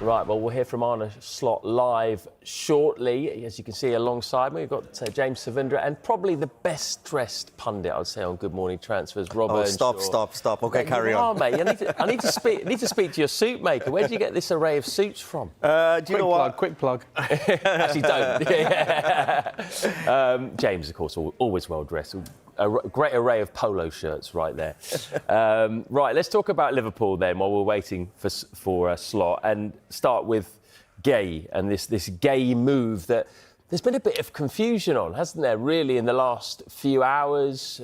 Right, well, we'll hear from Arne Slot live shortly. As you can see alongside me, we've got James Savindra and probably the best-dressed pundit, I'd say, on Good Morning Transfers, Rob Earnshaw. Stop. OK, carry on. Mate, I need to speak to your suit maker. Where do you get this array of suits from? Do you know what? Quick plug. Actually, don't. James, of course, always well-dressed. A great array of polo shirts right there. Right, let's talk about Liverpool then while we're waiting for a slot, and start with Gay and this Gay move that there's been a bit of confusion on, hasn't there, really, in the last few hours?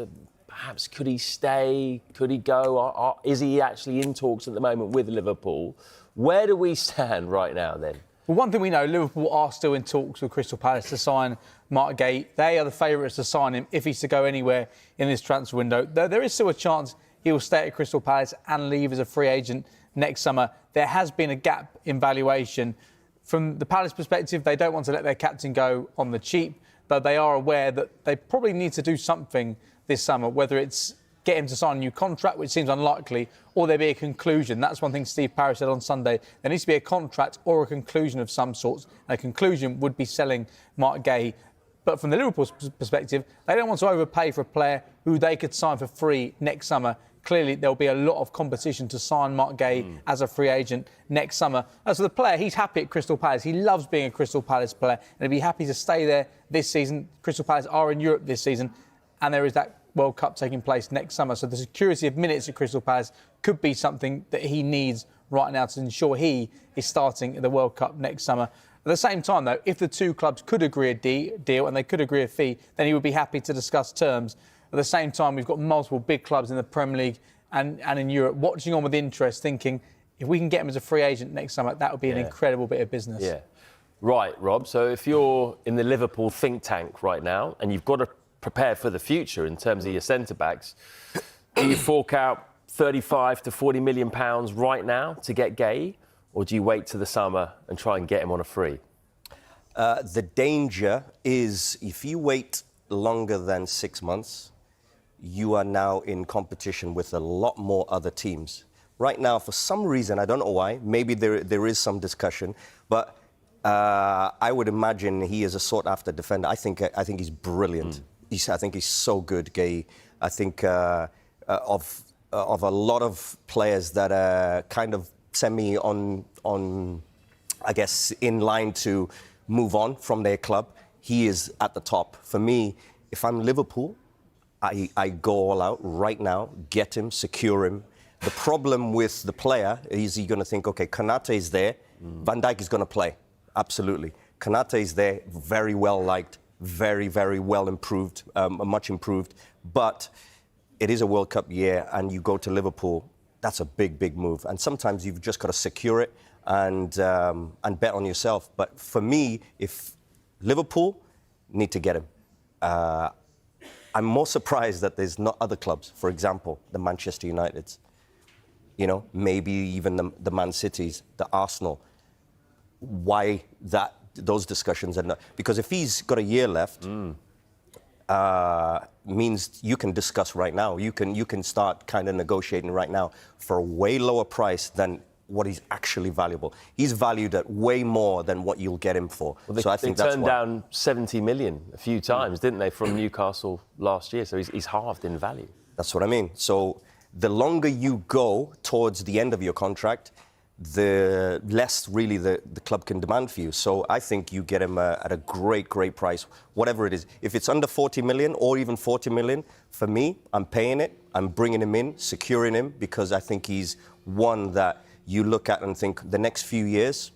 Perhaps could he stay? Could he go? Is he actually in talks at the moment with Liverpool? Where do we stand right now then? Well, one thing we know, Liverpool are still in talks with Crystal Palace to sign Mark Gay. They are the favourites to sign him if he's to go anywhere in this transfer window. Though there is still a chance he will stay at Crystal Palace and leave as a free agent next summer. There has been a gap in valuation. From the Palace perspective, they don't want to let their captain go on the cheap, but they are aware that they probably need to do something this summer, whether it's get him to sign a new contract, which seems unlikely, or there be a conclusion. That's one thing Steve Parrish said on Sunday. There needs to be a contract or a conclusion of some sorts. And a conclusion would be selling Mark Gay. But from the Liverpool perspective, they don't want to overpay for a player who they could sign for free next summer. Clearly, there'll be a lot of competition to sign Mark Gay as a free agent next summer. As for the player, he's happy at Crystal Palace. He loves being a Crystal Palace player, and he'll be happy to stay there this season. Crystal Palace are in Europe this season, and there is that World Cup taking place next summer. So the security of minutes at Crystal Palace could be something that he needs right now to ensure he is starting at the World Cup next summer. At the same time, though, if the two clubs could agree a deal and they could agree a fee, then he would be happy to discuss terms. At the same time, we've got multiple big clubs in the Premier League and in Europe watching on with interest, thinking if we can get him as a free agent next summer, that would be an incredible bit of business. Yeah. Right, Rob. So if you're in the Liverpool think tank right now and you've got to prepare for the future in terms of your centre-backs, do you fork out 35 to 40 million pounds right now to get Gay, or do you wait till the summer and try and get him on a free? The danger is if you wait longer than 6 months, you are now in competition with a lot more other teams. Right now, for some reason, I don't know why, maybe there is some discussion, but I would imagine he is a sought-after defender. I think he's brilliant. I think he's so good, Gay. I think of a lot of players that are kind of on, I guess, in line to move on from their club, he is at the top. For me, if I'm Liverpool, I go all out right now, get him, secure him. The problem with the player is you're going to think, OK, Konate is there, Van Dijk is going to play. Absolutely. Konate is there, very well liked, very, very well improved, much improved. But it is a World Cup year and you go to Liverpool, that's a big, big move. And sometimes you've just got to secure it and bet on yourself. But for me, if Liverpool need to get him, I'm more surprised that there's not other clubs, for example, the Manchester Uniteds, maybe even the Man Cities, the Arsenal. Why those discussions are not? Because if he's got a year left, means you can discuss right now. You can start kind of negotiating right now for a way lower price than what he's actually valuable. He's valued at way more than what you'll get him for. Well, so I think that's turned down 70 million a few times, didn't they, from Newcastle last year? So he's halved in value. That's what I mean. So the longer you go towards the end of your contract, the less really the club can demand for you. So I think you get him at a great, great price, whatever it is. If it's under 40 million or even 40 million, for me, I'm paying it. I'm bringing him in, securing him, because I think he's one that you look at and think the next few years,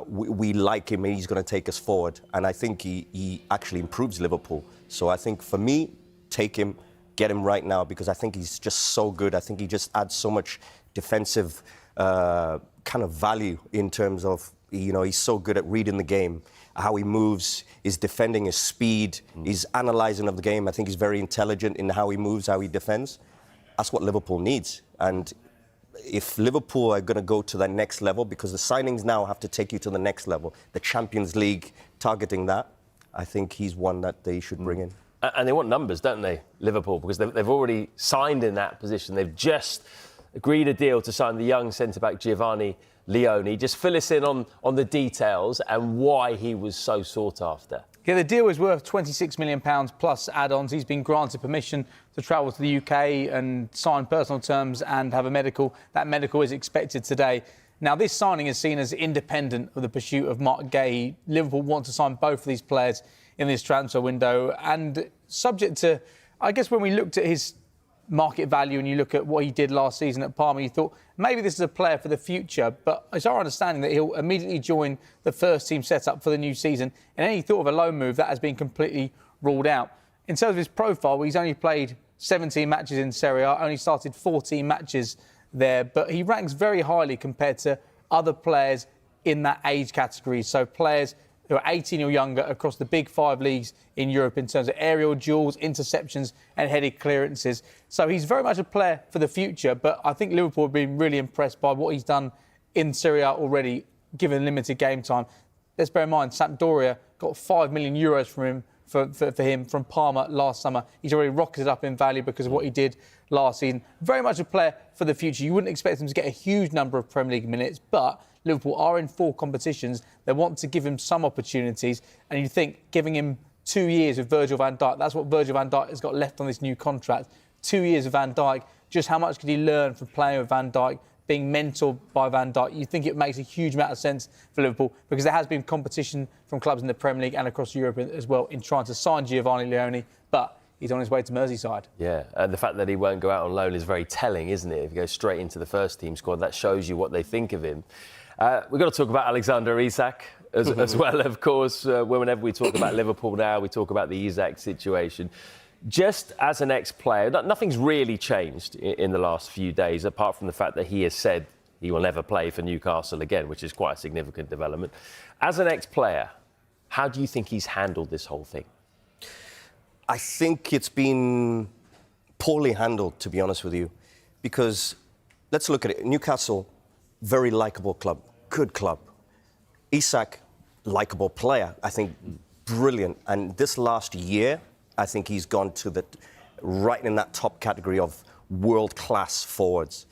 we like him and he's going to take us forward. And I think he actually improves Liverpool. So I think for me, take him, get him right now, because I think he's just so good. I think he just adds so much defensive kind of value in terms of, he's so good at reading the game, how he moves, his defending, his speed, his analysing of the game. I think he's very intelligent in how he moves, how he defends. That's what Liverpool needs. And if Liverpool are going to go to that next level, because the signings now have to take you to the next level, the Champions League, targeting that, I think he's one that they should bring in. And they want numbers, don't they, Liverpool? Because they've already signed in that position. They've just agreed a deal to sign the young centre-back Giovanni Leoni. Just fill us in on the details and why he was so sought after. Yeah, the deal is worth £26 million plus add-ons. He's been granted permission to travel to the UK and sign personal terms and have a medical. That medical is expected today. Now, this signing is seen as independent of the pursuit of Mark Gay. Liverpool want to sign both of these players in this transfer window. And subject to, I guess, when we looked at his market value and you look at what he did last season at Parma, you thought maybe this is a player for the future. But it's our understanding that he'll immediately join the first team setup for the new season. And any thought of a loan move, that has been completely ruled out. In terms of his profile, he's only played 17 matches in Serie A, only started 14 matches there. But he ranks very highly compared to other players in that age category. So players who are 18 or younger across the big 5 leagues in Europe in terms of aerial duels, interceptions and headed clearances. So he's very much a player for the future, but I think Liverpool have been really impressed by what he's done in Serie A already, given limited game time. Let's bear in mind, Sampdoria got €5 million from him, for him from Parma last summer. He's already rocketed up in value because of what he did last season. Very much a player for the future. You wouldn't expect him to get a huge number of Premier League minutes, but Liverpool are in 4 competitions. They want to give him some opportunities. And you think giving him 2 years with Virgil van Dijk, that's what Virgil van Dijk has got left on this new contract. 2 years with Van Dijk. Just how much could he learn from playing with Van Dijk, being mentored by Van Dijk? You think it makes a huge amount of sense for Liverpool because there has been competition from clubs in the Premier League and across Europe as well in trying to sign Giovanni Leoni, but he's on his way to Merseyside. Yeah, and the fact that he won't go out on loan is very telling, isn't it? If he goes straight into the first team squad, that shows you what they think of him. We've got to talk about Alexander Isak as well, of course. Whenever we talk about Liverpool now, we talk about the Isak situation. Just as an ex-player, nothing's really changed in the last few days, apart from the fact that he has said he will never play for Newcastle again, which is quite a significant development. As an ex-player, how do you think he's handled this whole thing? I think it's been poorly handled, to be honest with you, because let's look at it. Newcastle, very likeable club, good club. Isak, likeable player, I think brilliant. And this last year, I think he's gone to right in that top category of world-class forwards.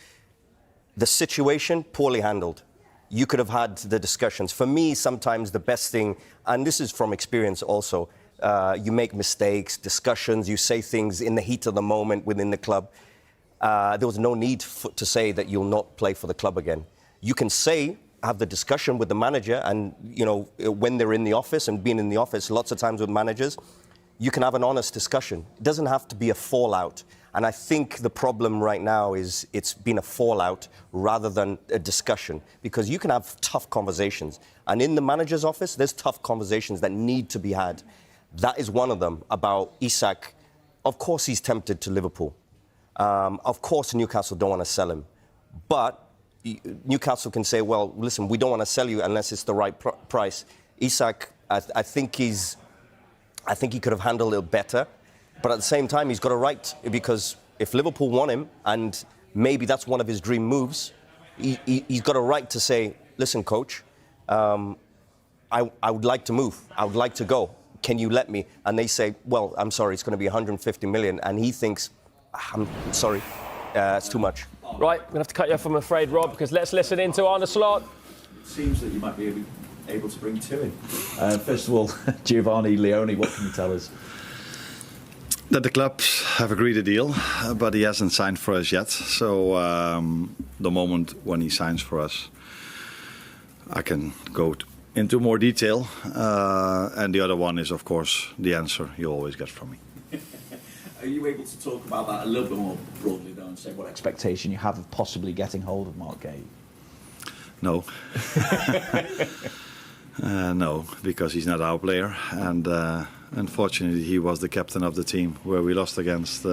The situation, poorly handled. You could have had the discussions. For me, sometimes the best thing, and this is from experience also, you make mistakes, discussions, you say things in the heat of the moment within the club. There was no need to say that you'll not play for the club again. You can have the discussion with the manager, and when they're in the office, and being in the office lots of times with managers, you can have an honest discussion. It doesn't have to be a fallout. And I think the problem right now is it's been a fallout rather than a discussion, because you can have tough conversations. And in the manager's office, there's tough conversations that need to be had. That is one of them about Isak. Of course, he's tempted to Liverpool. Of course, Newcastle don't want to sell him. But Newcastle can say, well, listen, we don't want to sell you unless it's the right price. Isak, I think he could have handled it better. But at the same time, he's got a right, because if Liverpool want him, and maybe that's one of his dream moves, he's got a right to say, listen, coach, I would like to move. I would like to go. Can you let me? And they say, well, I'm sorry, it's going to be 150 million. And he thinks, I'm sorry, it's too much. Right, we're going to have to cut you off, I'm afraid, Rob, because let's listen in to Arne Slot. It seems that you might be able to bring 2 in. First of all, Giovanni Leoni, what can you tell us? That the clubs have agreed a deal, but he hasn't signed for us yet. So the moment when he signs for us, I can go into more detail. And the other one is, of course, the answer you always get from me. Are you able to talk about that a little bit more broadly, though, and say what expectation you have of possibly getting hold of Mark Gay? No. No, because he's not our player. And unfortunately, he was the captain of the team where we lost against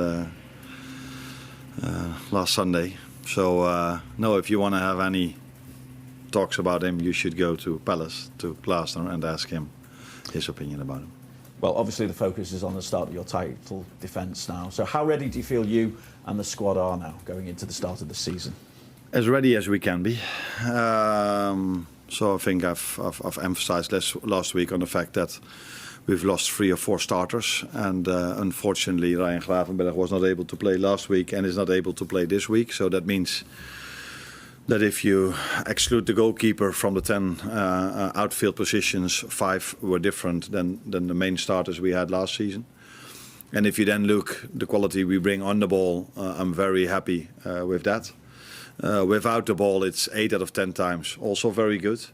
last Sunday. So, no, if you want to have any talks about him, you should go to Palace, to Glasner, and ask him his opinion about him. Well, obviously the focus is on the start of your title defence now. So how ready do you feel you and the squad are now going into the start of the season? As ready as we can be. So I think I've emphasised last week on the fact that we've lost 3 or 4 starters, and unfortunately Ryan Gravenberch was not able to play last week and is not able to play this week. So that means that if you exclude the goalkeeper from the 10 outfield positions, 5 were different than the main starters we had last season. And if you then look the quality we bring on the ball, I'm very happy with that. Without the ball, it's 8 out of 10 times, also very good.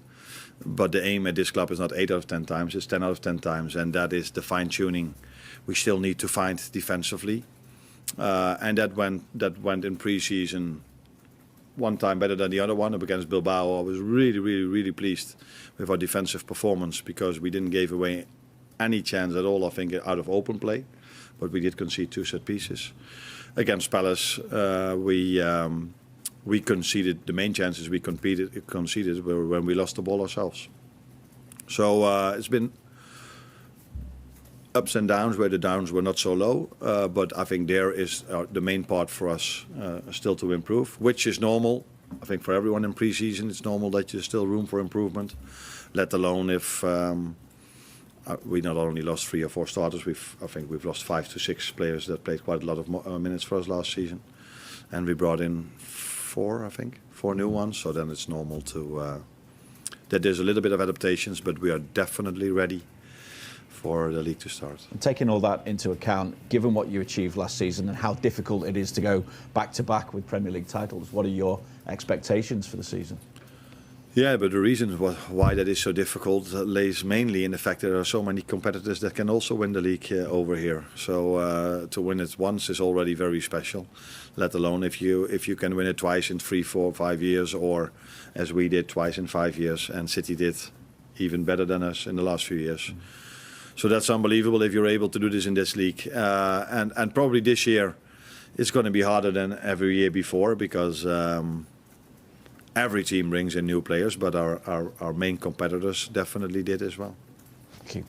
But the aim at this club is not 8 out of 10 times, it's 10 out of 10 times, and that is the fine-tuning we still need to find defensively. And that went in pre-season one time better than the other one. Up against Bilbao, I was really pleased with our defensive performance, because we didn't give away any chance at all, I think, out of open play. But we did concede 2 set pieces. Against Palace, we conceded the main chances we conceded were when we lost the ball ourselves. So it's been ups and downs, where the downs were not so low, but I think there is the main part for us still to improve, which is normal. I think for everyone in pre-season, it's normal that there's still room for improvement, let alone if we not only lost 3 or 4 starters, I think we've lost 5 to 6 players that played quite a lot of minutes for us last season, and we brought in 4 new ones. So then it's normal that there's a little bit of adaptations, but we are definitely ready for the league to start. And taking all that into account, given what you achieved last season and how difficult it is to go back to back with Premier League titles, what are your expectations for the season? Yeah, but the reason why that is so difficult lays mainly in the fact that there are so many competitors that can also win the league over here. So to win it once is already very special, let alone if you can win it twice in 3, 4, 5 years, or as we did twice in 5 years, and City did even better than us in the last few years. So that's unbelievable if you're able to do this in this league. And probably this year it's going to be harder than every year before, because every team brings in new players, but our main competitors definitely did as well. Thank you.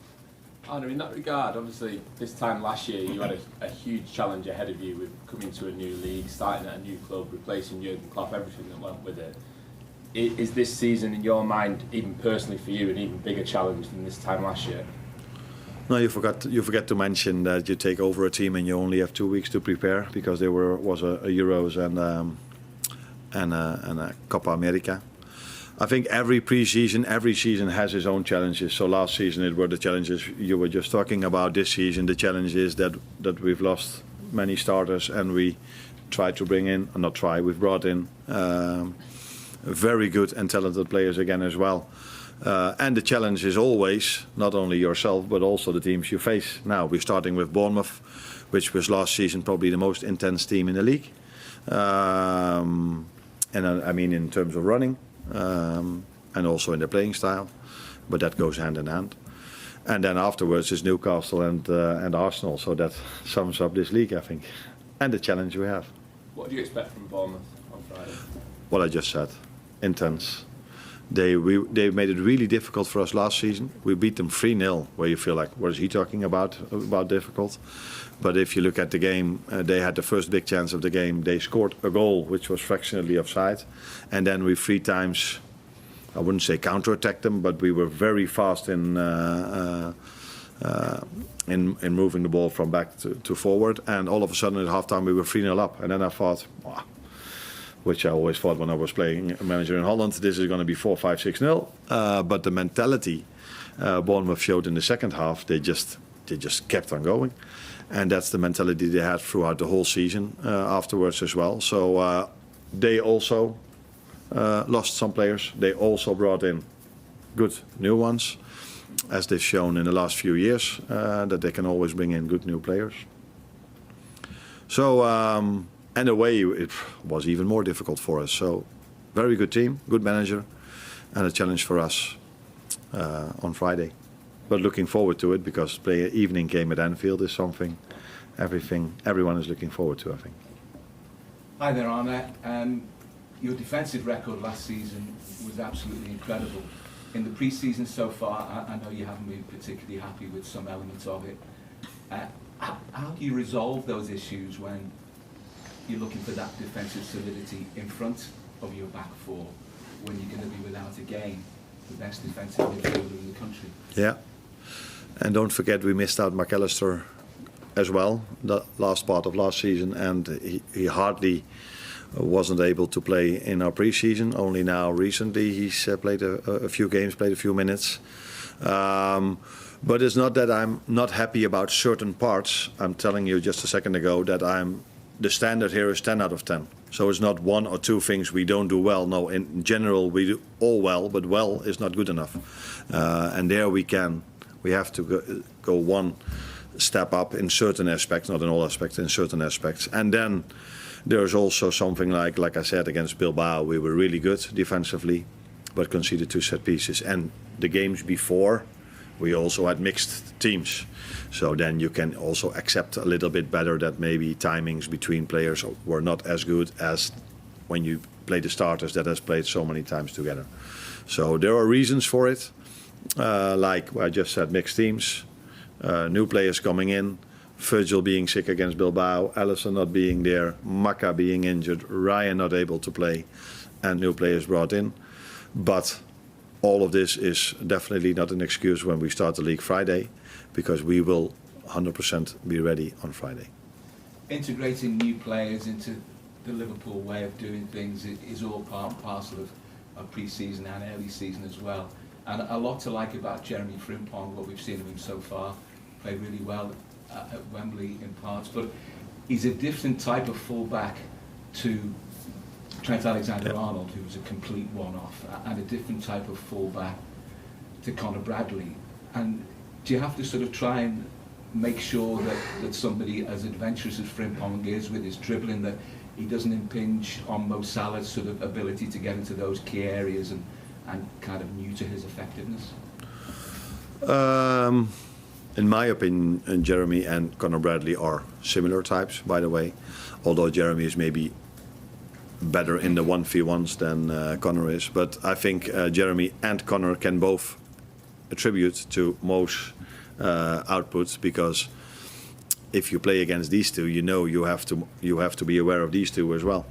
Arne, in that regard, obviously this time last year you had a huge challenge ahead of you with coming to a new league, starting at a new club, replacing Jurgen Klopp, everything that went with it. Is this season in your mind, even personally for you, an even bigger challenge than this time last year? No, you forget to mention that you take over a team and you only have 2 weeks to prepare, because there was a Euros and a Copa America. I think every season has its own challenges. So last season it were the challenges you were just talking about. This season the challenge is that we've lost many starters, and we tried to bring in, we've brought in very good and talented players again as well. And the challenge is always not only yourself but also the teams you face. Now we're starting with Bournemouth, which was last season probably the most intense team in the league. And I mean in terms of running, and also in their playing style, but that goes hand in hand. And then afterwards is Newcastle and Arsenal, so that sums up this league, I think, and the challenge we have. What do you expect from Bournemouth on Friday? What I just said, intense. They made it really difficult for us last season. We beat them 3-0, where you feel like, what is he talking about difficult? But if you look at the game, they had the first big chance of the game. They scored a goal, which was fractionally offside. And then we 3 times, I wouldn't say counter-attacked them, but we were very fast in moving the ball from back to forward. And all of a sudden at halftime we were 3-0 up. And then I thought, wow, which I always thought when I was playing manager in Holland, this is going to be 4-5-6-0. But the mentality Bournemouth showed in the second half, they just kept on going. And that's the mentality they had throughout the whole season afterwards as well. So they also lost some players. They also brought in good new ones, as they've shown in the last few years, that they can always bring in good new players. So, and away it was even more difficult for us. So, very good team, good manager, and a challenge for us on Friday. But looking forward to it, because play an evening game at Anfield is something everyone is looking forward to, I think. Hi there, Arne. Your defensive record last season was absolutely incredible. In the pre-season so far, I know you haven't been particularly happy with some elements of it. How do you resolve those issues when you're looking for that defensive solidity in front of your back four, when you're going to be without a game, the best defensive midfielder in the country? Yeah. And don't forget, we missed out McAllister as well, the last part of last season, and he hardly wasn't able to play in our pre-season. Only now recently he's played a few games, played a few minutes. But it's not that I'm not happy about certain parts. I'm telling you just a second ago that the standard here is 10 out of 10. So it's not one or two things we don't do well. No, in general we do all well, but well is not good enough. And there we have to go one step up in certain aspects, not in all aspects, in certain aspects. And then there's also something like I said, against Bilbao, we were really good defensively, but conceded 2 set pieces. And the games before, we also had mixed teams. So then you can also accept a little bit better that maybe timings between players were not as good as when you play the starters that has played so many times together. So there are reasons for it, like I just said, mixed teams, new players coming in, Virgil being sick against Bilbao, Alisson not being there, Maka being injured, Ryan not able to play, and new players brought in. But all of this is definitely not an excuse when we start the league Friday, because we will 100% be ready on Friday. Integrating new players into the Liverpool way of doing things is all part and parcel of pre-season and early season as well. And a lot to like about Jeremy Frimpong, what we've seen of him so far. Played really well at Wembley in parts, but he's a different type of fullback to Trent Alexander-Arnold, who was a complete one-off, and a different type of fullback to Conor Bradley. And do you have to sort of try and make sure that somebody as adventurous as Frimpong is with his dribbling, that he doesn't impinge on Mo Salah's sort of ability to get into those key areas and kind of new to his effectiveness? In my opinion, Jeremy and Conor Bradley are similar types, by the way, although Jeremy is maybe better in the 1v1s than Conor is. But I think Jeremy and Conor can both attribute to Mo's outputs, because if you play against these two, you know you have to be aware of these two as well.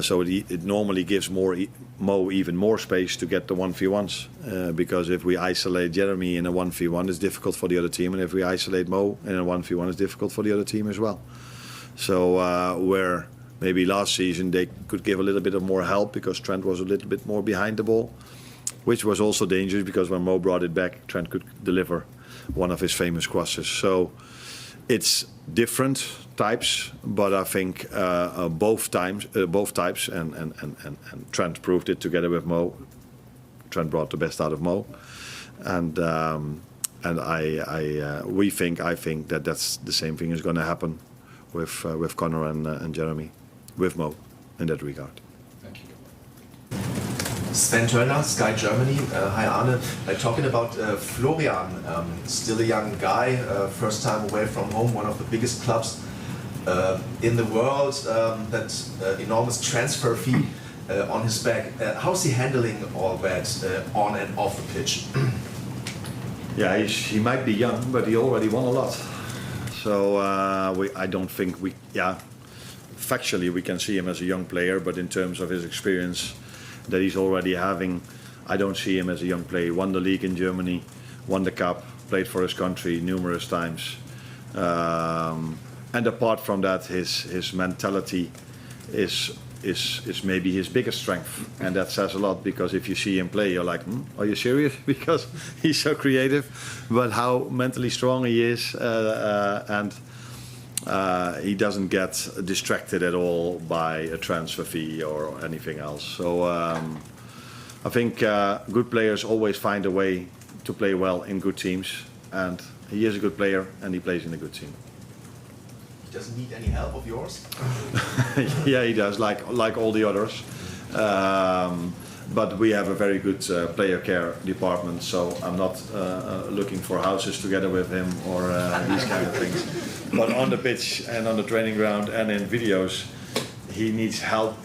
So it normally gives Mo even more space to get the 1v1s, because if we isolate Jeremy in a 1v1, it's difficult for the other team, and if we isolate Mo in a 1v1, it's difficult for the other team as well. So where maybe last season they could give a little bit of more help because Trent was a little bit more behind the ball, which was also dangerous because when Mo brought it back, Trent could deliver one of his famous crosses. So it's different types, but I think both types, and Trent proved it together with Mo. Trent brought the best out of Mo, and I think that that's the same thing is going to happen with Conor and Jeremy, with Mo, in that regard. Thank you. Sven Turner, Sky Germany. Hi Arne. Talking about Florian, still a young guy, first time away from home, one of the biggest clubs in the world, that enormous transfer fee on his back. How's he handling all that on and off the pitch? Yeah, he might be young, but he already won a lot. So I don't think factually we can see him as a young player, but in terms of his experience that he's already having, I don't see him as a young player. He won the league in Germany, won the cup, played for his country numerous times. And apart from that, his mentality is maybe his biggest strength, and that says a lot, because if you see him play, you're like, are you serious? Because he's so creative, but how mentally strong he is, and he doesn't get distracted at all by a transfer fee or anything else. So I think good players always find a way to play well in good teams, and he is a good player and he plays in a good team. He doesn't need any help of yours? Yeah, he does, like all the others. But we have a very good player care department, so I'm not looking for houses together with him or these kind of things. But on the pitch and on the training ground and in videos, he needs help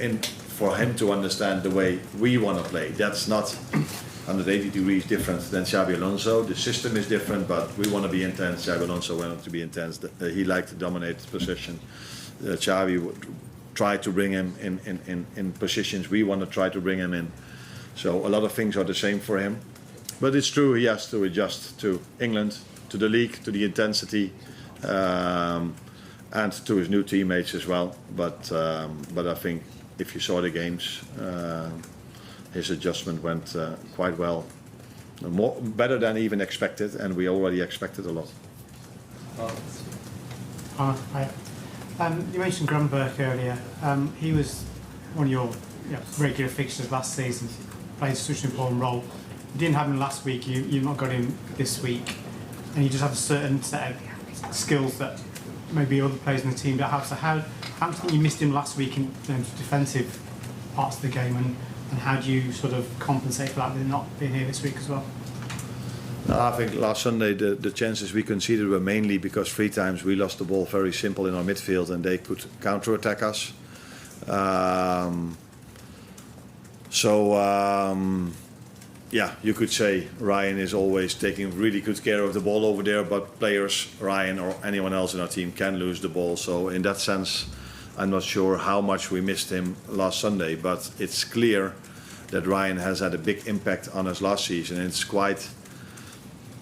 for him to understand the way we want to play. That's not 180 degrees different than Xabi Alonso. The system is different, but we want to be intense. Xabi Alonso wanted to be intense. He liked to dominate the position. Xabi would try to bring him in positions we want to try to bring him in. So a lot of things are the same for him. But it's true, he has to adjust to England, to the league, to the intensity, and to his new teammates as well. But I think if you saw the games, his adjustment went quite well, better than even expected, and we already expected a lot. Hi. You mentioned Grunberg earlier. He was one of your regular fixtures last season. Played such an important role. You didn't have him last week. You've not got him this week, and you just have a certain set of skills that maybe other players in the team don't have. So how do you think you missed him last week in terms of defensive parts of the game, and how do you sort of compensate for that with him not being here this week as well? I think last Sunday the chances we conceded were mainly because 3 times we lost the ball very simple in our midfield and they could counter-attack us. Yeah, you could say Ryan is always taking really good care of the ball over there, but players, Ryan or anyone else in our team, can lose the ball. So in that sense, I'm not sure how much we missed him last Sunday, but it's clear that Ryan has had a big impact on us last season. And it's quite...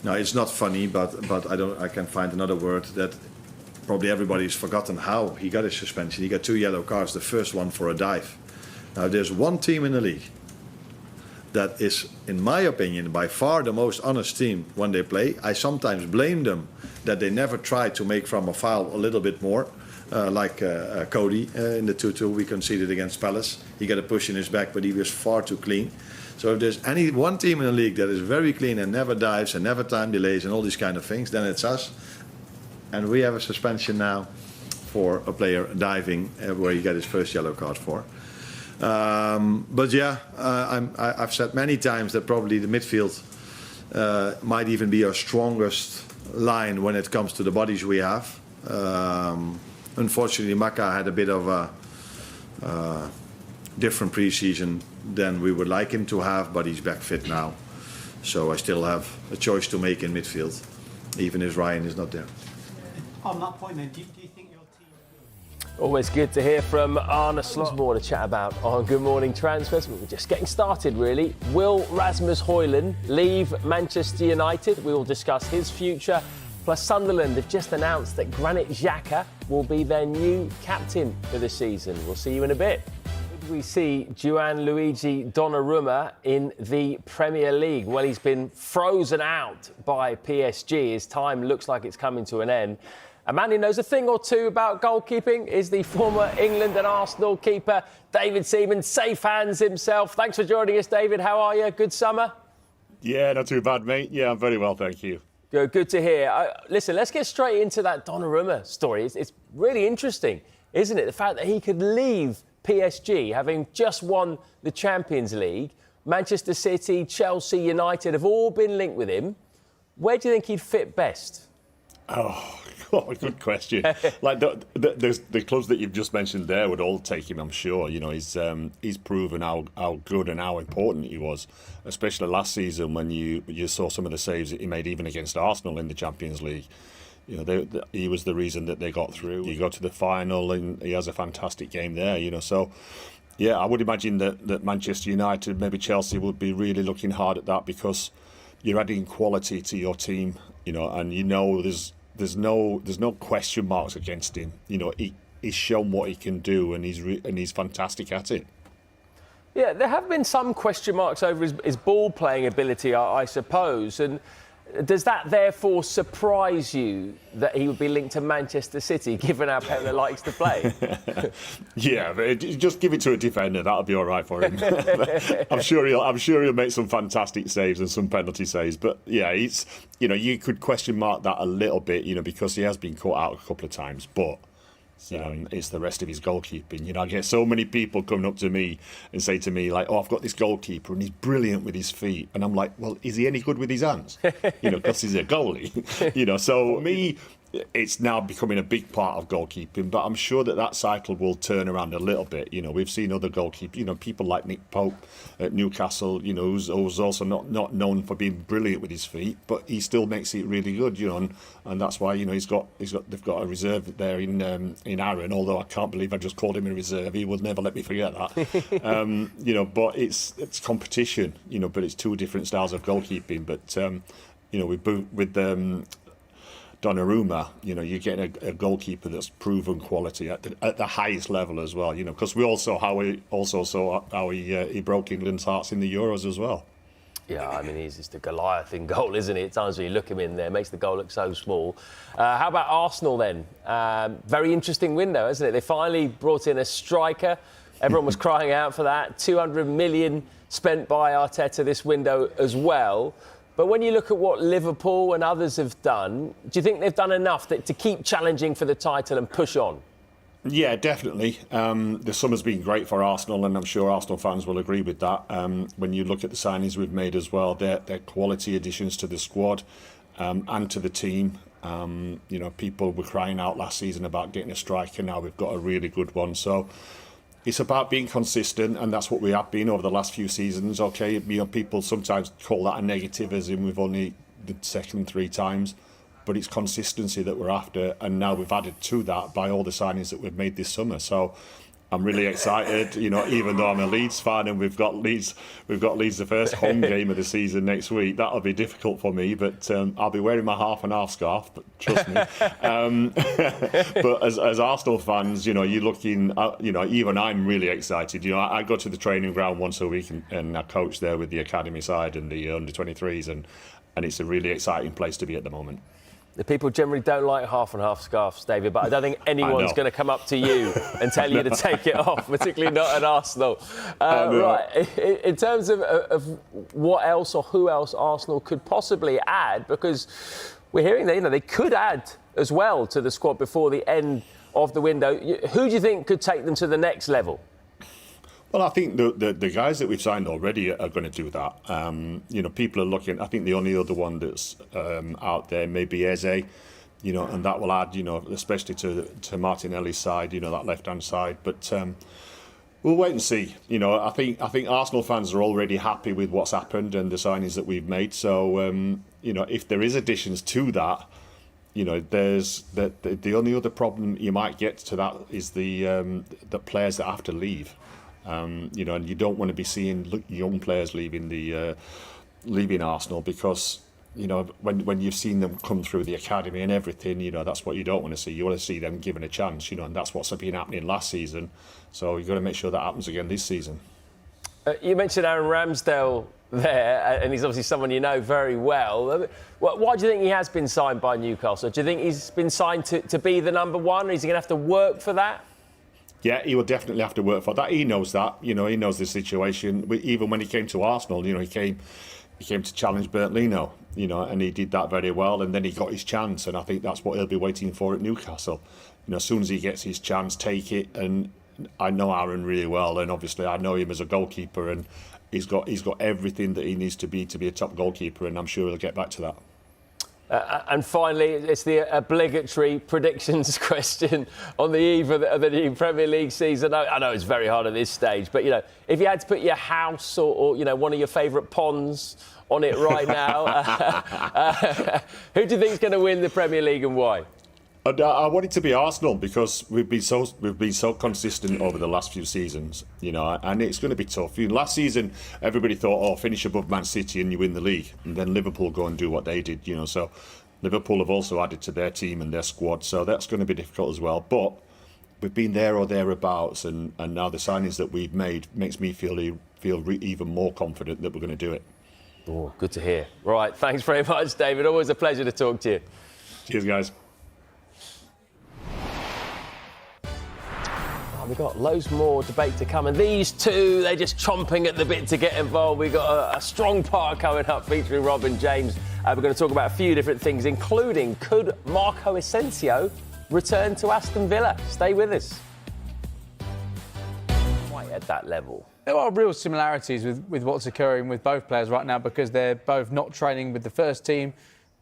Now, it's not funny, but I can find another word that probably everybody's forgotten how he got his suspension. He got 2 yellow cards, the first one for a dive. Now, there's one team in the league that is, in my opinion, by far the most honest team when they play. I sometimes blame them that they never try to make from a foul a little bit more, like Cody in the 2-2 we conceded against Palace. He got a push in his back, but he was far too clean. So if there's any one team in the league that is very clean and never dives and never time delays and all these kind of things, then it's us. And we have a suspension now for a player diving where he got his first yellow card for. But yeah, I've said many times that probably the midfield might even be our strongest line when it comes to the bodies we have. Unfortunately, Maka had a bit of a different pre-season than we would like him to have, but he's back fit now. So I still have a choice to make in midfield, even if Ryan is not there. On that point then, do you think your team... Always good to hear from Arne Slot. More to chat about on Good Morning Transfers. We're just getting started, really. Will Rasmus Højlund leave Manchester United? We will discuss his future. Plus, Sunderland have just announced that Granit Xhaka will be their new captain for the season. We'll see you in a bit. We see Gianluigi Donnarumma in the Premier League. Well, he's been frozen out by PSG. His time looks like it's coming to an end. A man who knows a thing or two about goalkeeping is the former England and Arsenal keeper, David Seaman. Safe hands himself. Thanks for joining us, David. How are you? Good summer? Yeah, not too bad, mate. Yeah, I'm very well, thank you. Good to hear. Listen, let's get straight into that Donnarumma story. It's really interesting, isn't it? The fact that he could leave PSG, having just won the Champions League. Manchester City, Chelsea, United have all been linked with him. Where do you think he'd fit best? Oh, good question. Like the clubs that you've just mentioned there would all take him, I'm sure. You know, he's proven how good and how important he was, especially last season when you saw some of the saves that he made even against Arsenal in the Champions League. You know, he was the reason that they got through. He got to the final and he has a fantastic game there, you know. So, yeah, I would imagine that Manchester United, maybe Chelsea, would be really looking hard at that because you're adding quality to your team, you know, and you know there's no question marks against him. You know, he's shown what he can do and he's fantastic at it. Yeah, there have been some question marks over his ball-playing ability, I suppose, and does that therefore surprise you that he would be linked to Manchester City, given how Pep likes to play? Yeah, but just give it to a defender. That'll be all right for him. I'm sure he'll make some fantastic saves and some penalty saves. But yeah, you could question mark that a little bit, you know, because he has been caught out a couple of times, but. You know, it's the rest of his goalkeeping. You know, I get so many people coming up to me and say to me, like, oh, I've got this goalkeeper and he's brilliant with his feet. And I'm like, well, is he any good with his hands? You know, because he's a goalie. You know, so for me, it's now becoming a big part of goalkeeping, but I'm sure that cycle will turn around a little bit. You know, we've seen other goalkeepers, you know, people like Nick Pope at Newcastle, you know, who's also not known for being brilliant with his feet, but he still makes it really good, you know, and that's why, you know, they've got a reserve there in Aaron, although I can't believe I just called him a reserve. He would never let me forget that. You know, but it's competition, you know, but it's two different styles of goalkeeping. But you know, with Donnarumma, you're getting a goalkeeper that's proven quality at the highest level as well. Because we also saw how he broke England's hearts in the Euros as well. Yeah, I mean, he's just a Goliath in goal, isn't he? At times when you look him in there, makes the goal look so small. How about Arsenal then? Very interesting window, isn't it? They finally brought in a striker. Everyone was crying out for that. 200 million spent by Arteta this window as well. But when you look at what Liverpool and others have done, do you think they've done enough to keep challenging for the title and push on? Yeah, definitely. The summer's been great for Arsenal, and I'm sure Arsenal fans will agree with that. When you look at the signings we've made as well, they're quality additions to the squad and to the team. People were crying out last season about getting a striker. Now we've got a really good one. So it's about being consistent, and that's what we have been over the last few seasons. Okay, people sometimes call that a negative, as in we've only the second 3 times. But it's consistency that we're after, and now we've added to that by all the signings that we've made this summer. So I'm really excited, even though I'm a Leeds fan and we've got Leeds the first home game of the season next week. That'll be difficult for me, but I'll be wearing my half and half scarf, but trust me. But as Arsenal fans, you're looking, even I'm really excited. I go to the training ground once a week and I coach there with the academy side and the under-23s, and it's a really exciting place to be at the moment. The people generally don't like half and half scarves, David, but I don't think anyone's going to come up to you and tell you to take it off, particularly not at Arsenal. Right, in terms of what else or who else Arsenal could possibly add, because we're hearing that they could add as well to the squad before the end of the window. Who do you think could take them to the next level? Well, I think the guys that we've signed already are going to do that. People are looking. I think the only other one that's out there may be Eze, and that will add, especially to Martinelli's side, that left-hand side. But we'll wait and see. I think Arsenal fans are already happy with what's happened and the signings that we've made. So, if there is additions to that, there's the only other problem you might get to that is the players that have to leave. And you don't want to be seeing young players leaving Arsenal because when you've seen them come through the academy and everything, that's what you don't want to see. You want to see them given a chance, and that's what's been happening last season. So you've got to make sure that happens again this season. You mentioned Aaron Ramsdale there, and he's obviously someone you know very well. Why do you think he has been signed by Newcastle? Do you think he's been signed to be the number one, or is he going to have to work for that? Yeah, he will definitely have to work for that. He knows that. He knows the situation. Even when he came to Arsenal, he came to challenge Bernd Leno, and he did that very well. And then he got his chance, and I think that's what he'll be waiting for at Newcastle. As soon as he gets his chance, take it. And I know Aaron really well, and obviously I know him as a goalkeeper, and he's got everything that he needs to be a top goalkeeper, and I'm sure he'll get back to that. And finally, it's the obligatory predictions question on the eve of the new Premier League season. I know it's very hard at this stage, but, if you had to put your house or one of your favourite ponds on it right now, who do you think is going to win the Premier League and why? I want it to be Arsenal because we've been so consistent over the last few seasons, and it's going to be tough. Last season, everybody thought, finish above Man City and you win the league, and then Liverpool go and do what they did, So Liverpool have also added to their team and their squad, so that's going to be difficult as well. But we've been there or thereabouts, and now the signings that we've made makes me feel even more confident that we're going to do it. Oh, good to hear. Right, thanks very much, David. Always a pleasure to talk to you. Cheers, guys. We've got loads more debate to come, and these two, they're just chomping at the bit to get involved. We've got a strong part coming up featuring Rob and James. We're going to talk about a few different things, including could Marco Asensio return to Aston Villa? Stay with us. Quite at that level. There are real similarities with what's occurring with both players right now because they're both not training with the first team.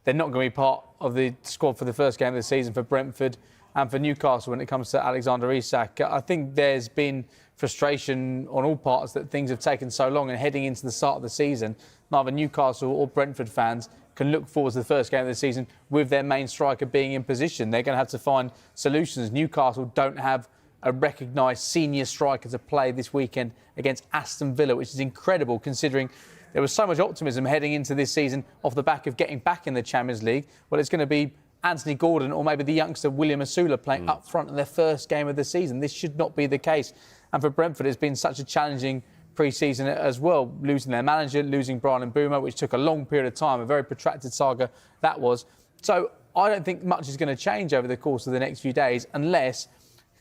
They're not going to be part of the squad for the first game of the season for Brentford and for Newcastle when it comes to Alexander Isak. I think there's been frustration on all parts that things have taken so long, and heading into the start of the season, neither Newcastle or Brentford fans can look forward to the first game of the season with their main striker being in position. They're going to have to find solutions. Newcastle don't have a recognised senior striker to play this weekend against Aston Villa, which is incredible considering there was so much optimism heading into this season off the back of getting back in the Champions League. Well, it's going to be Anthony Gordon or maybe the youngster William Asula playing up front in their first game of the season. This should not be the case. And for Brentford, it's been such a challenging pre-season as well, losing their manager, losing Brian Mbeumo, which took a long period of time, a very protracted saga that was. So I don't think much is going to change over the course of the next few days unless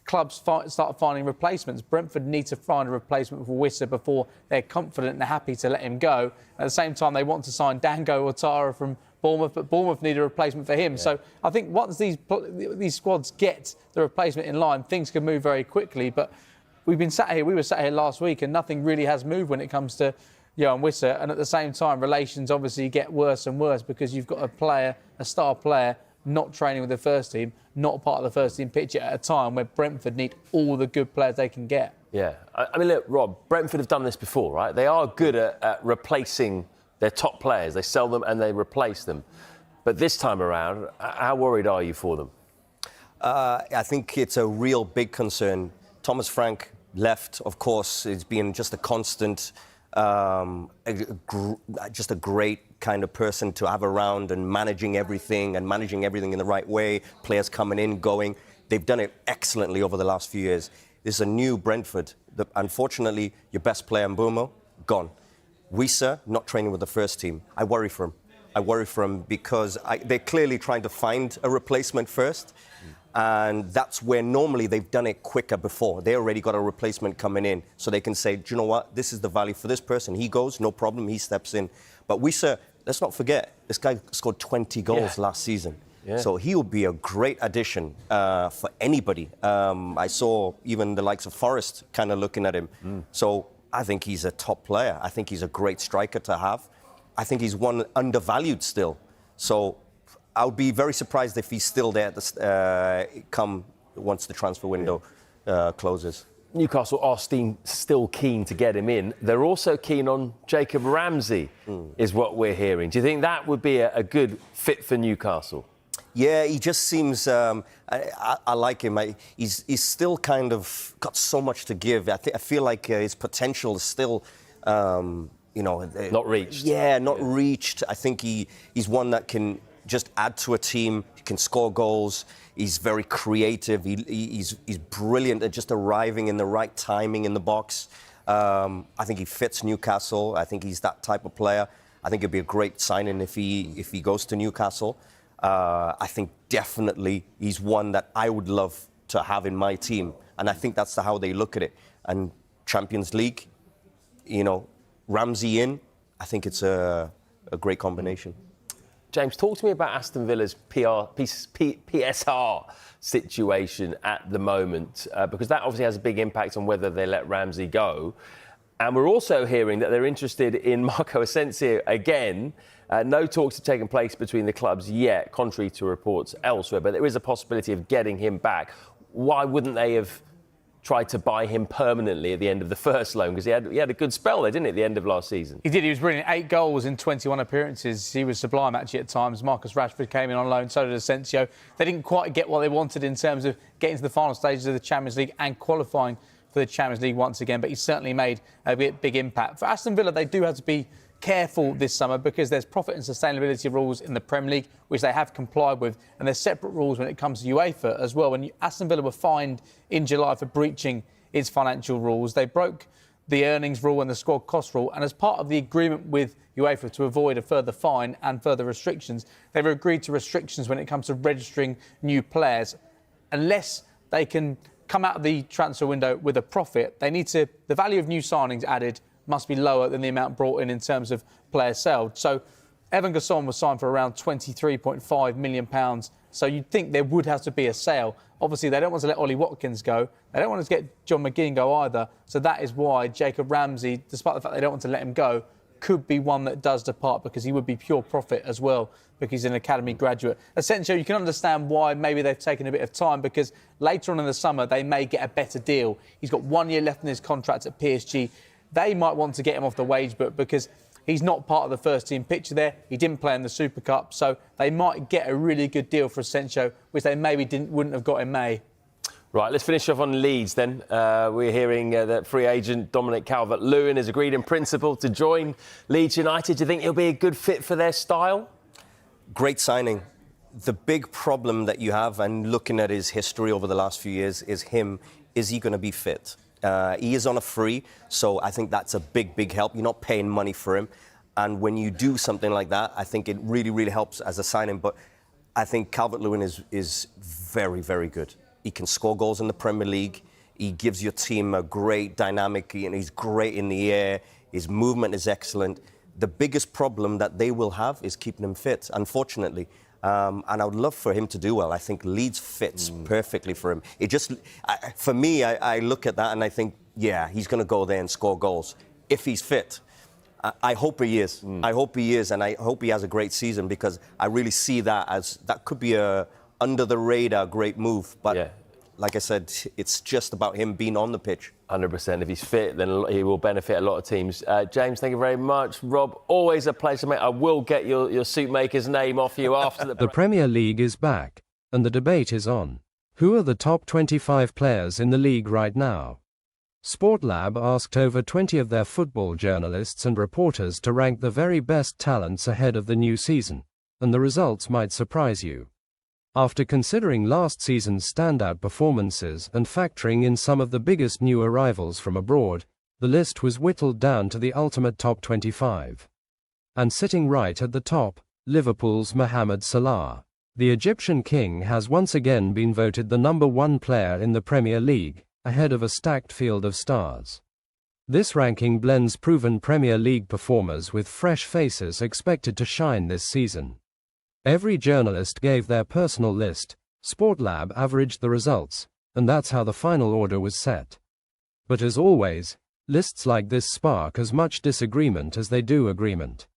clubs start finding replacements. Brentford need to find a replacement for Wissa before they're confident and happy to let him go. At the same time, they want to sign Dango Ouattara from Bournemouth, but Bournemouth need a replacement for him. Yeah. So I think once these squads get the replacement in line, things can move very quickly. But we were sat here last week and nothing really has moved when it comes to Johan Wissa. And at the same time, relations obviously get worse and worse because you've got a star player, not training with the first team, not part of the first team picture at a time where Brentford need all the good players they can get. Yeah. I mean, look, Rob, Brentford have done this before, right? They are good at replacing their top players. They sell them and they replace them. But this time around, how worried are you for them? I think it's a real big concern. Thomas Frank left, of course. It's been just a constant, just a great kind of person to have around and managing everything in the right way. Players coming in, going. They've done it excellently over the last few years. This is a new Brentford. Unfortunately, your best player, Mbeumo, gone. Wissa, not training with the first team. I worry for him because they're clearly trying to find a replacement first. And that's where normally they've done it quicker before. They already got a replacement coming in. So they can say, do you know what? This is the value for this person. He goes, no problem, he steps in. But Wissa, let's not forget, this guy scored 20 goals last season. Yeah. So he'll be a great addition for anybody. I saw even the likes of Forest kind of looking at him. So I think he's a top player. I think he's a great striker to have. I think he's one undervalued still. So I'll be very surprised if he's still there come once the transfer window closes. Newcastle are still keen to get him in. They're also keen on Jacob Ramsey, is what we're hearing. Do you think that would be a good fit for Newcastle? Yeah, he just seems... I like him. He's still kind of got so much to give. I feel like his potential is still... not reached. Yeah, not reached. I think he's one that can just add to a team. He can score goals. He's very creative. He's brilliant at just arriving in the right timing in the box. I think he fits Newcastle. I think he's that type of player. I think it'd be a great signing if he goes to Newcastle. I think definitely he's one that I would love to have in my team. And I think that's how they look at it. And Champions League, Ramsey in, I think it's a great combination. James, talk to me about Aston Villa's PSR situation at the moment, because that obviously has a big impact on whether they let Ramsey go. And we're also hearing that they're interested in Marco Asensio again. No talks have taken place between the clubs yet, contrary to reports elsewhere, but there is a possibility of getting him back. Why wouldn't they have tried to buy him permanently at the end of the first loan? Because he had a good spell there, didn't he, at the end of last season? He did. He was brilliant. 8 goals in 21 appearances. He was sublime, actually, at times. Marcus Rashford came in on loan, so did Asensio. They didn't quite get what they wanted in terms of getting to the final stages of the Champions League and qualifying for the Champions League once again, but he certainly made a big impact. For Aston Villa, they do have to be careful this summer because there's profit and sustainability rules in the Premier League, which they have complied with, and there's separate rules when it comes to UEFA as well. When Aston Villa were fined in July for breaching its financial rules, they broke the earnings rule and the squad cost rule, and as part of the agreement with UEFA to avoid a further fine and further restrictions, they've agreed to restrictions when it comes to registering new players. Unless they can come out of the transfer window with a profit, the value of new signings added must be lower than the amount brought in terms of players sold. So Evan Gasson was signed for around £23.5 million. So you'd think there would have to be a sale. Obviously, they don't want to let Ollie Watkins go. They don't want to get John McGinn go either. So that is why Jacob Ramsey, despite the fact they don't want to let him go, could be one that does depart because he would be pure profit as well because he's an academy graduate. Essentially, you can understand why maybe they've taken a bit of time because later on in the summer, they may get a better deal. He's got 1 year left in his contract at PSG. They might want to get him off the wage book because he's not part of the first team picture there. He didn't play in the Super Cup, so they might get a really good deal for Asensio, which they maybe wouldn't have got in May. Right, let's finish off on Leeds then. We're hearing that free agent Dominic Calvert-Lewin has agreed in principle to join Leeds United. Do you think he'll be a good fit for their style? Great signing. the big problem that you have, and looking at his history over the last few years, is he going to be fit? He is on a free, so I think that's a big help. You're not paying money for him. And when you do something like that, I think it really helps as a signing. But I think Calvert-Lewin is very good. He can score goals in the Premier League. He gives your team a great dynamic, and he's great in the air. His movement is excellent. The biggest problem that they will have is keeping him fit, unfortunately. And I would love for him to do well. I think Leeds fits perfectly for him. For me, I look at that and I think, yeah, he's going to go there and score goals if he's fit. I hope he is. I hope he is, and I hope he has a great season, because I really see that could be a under-the-radar great move. But like I said, it's just about him being on the pitch. 100%. If he's fit, then he will benefit a lot of teams. James, thank you very much. Rob, always a pleasure, mate. I will get your suit maker's name off you after the... The Premier League is back, and the debate is on. Who are the top 25 players in the league right now? Sportlab asked over 20 of their football journalists and reporters to rank the very best talents ahead of the new season, and the results might surprise you. After considering last season's standout performances and factoring in some of the biggest new arrivals from abroad, the list was whittled down to the ultimate top 25. And sitting right at the top, Liverpool's Mohamed Salah. The Egyptian king has once again been voted the number one player in the Premier League, ahead of a stacked field of stars. This ranking blends proven Premier League performers with fresh faces expected to shine this season. Every journalist gave their personal list, Sportlab averaged the results, and that's how the final order was set. But as always, lists like this spark as much disagreement as they do agreement.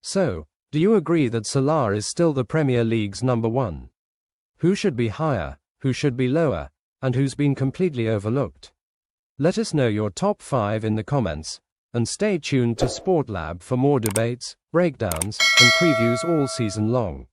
So, do you agree that Salah is still the Premier League's number one? Who should be higher, who should be lower, and who's been completely overlooked? Let us know your top 5 in the comments, and stay tuned to Sportlab for more debates, breakdowns, and previews all season long.